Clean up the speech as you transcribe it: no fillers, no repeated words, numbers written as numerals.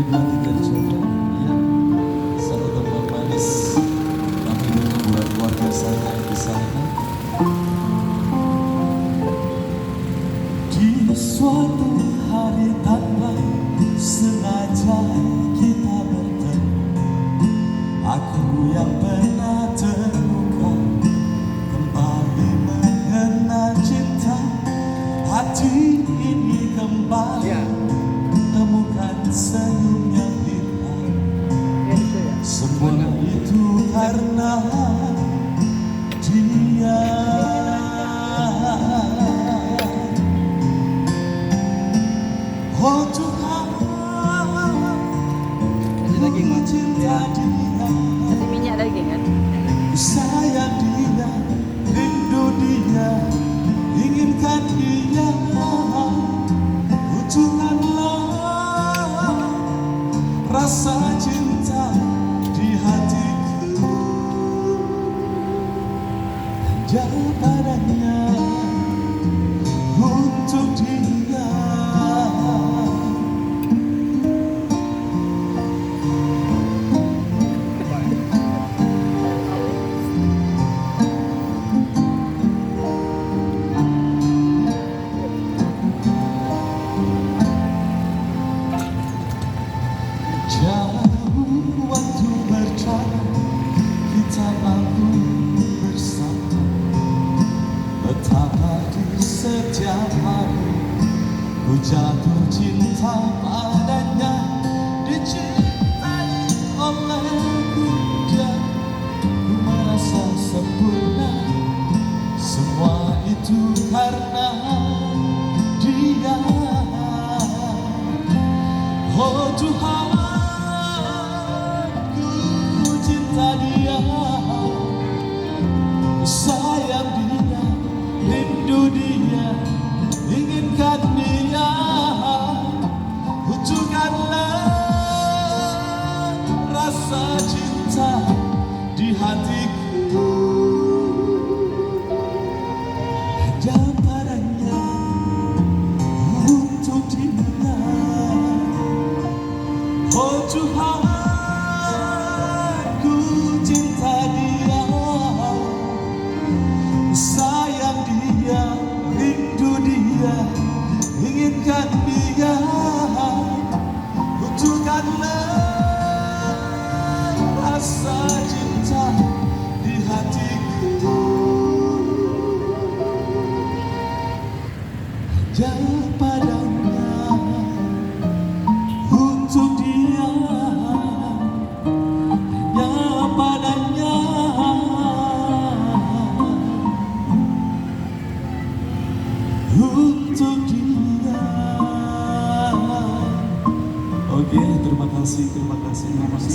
dua tiga coba ya. Satu tembang manis kami dulu buat keluarga saya di sana. Di suatu hari tanpa sengaja kita bertemu, aku yang pernah terluka kembali mengenal cinta. Hati ini kembali temukan senyum yang hilang. Semua itu karena dia. Oh Tuhan, cinta dia, Kasih minyak lagi kan? sayang dia, rindu dia, inginkan dia. Butuhkanlah rasa cinta di hatiku, hanya padanya untuk dia. Jauh waktu berjalan, kita mampu bersama. Betapa di setiap hari ku jatuh cinta padanya, dicintai olehku dan ku merasa sempurna. Semua itu karena dia. Oh Tuhan, dia, sayang dia, rindu dia, inginkan dia. Butuhkanlah rasa cinta di hatiku, hanya padanya untuk dia. Oh Tuhan, sayang dia, rindu dia, inginkan dia. Butuhkanlah rasa cinta di hatiku, hanya padanya untuk dia, hanya padanya untuk dia. Oke, terima kasih.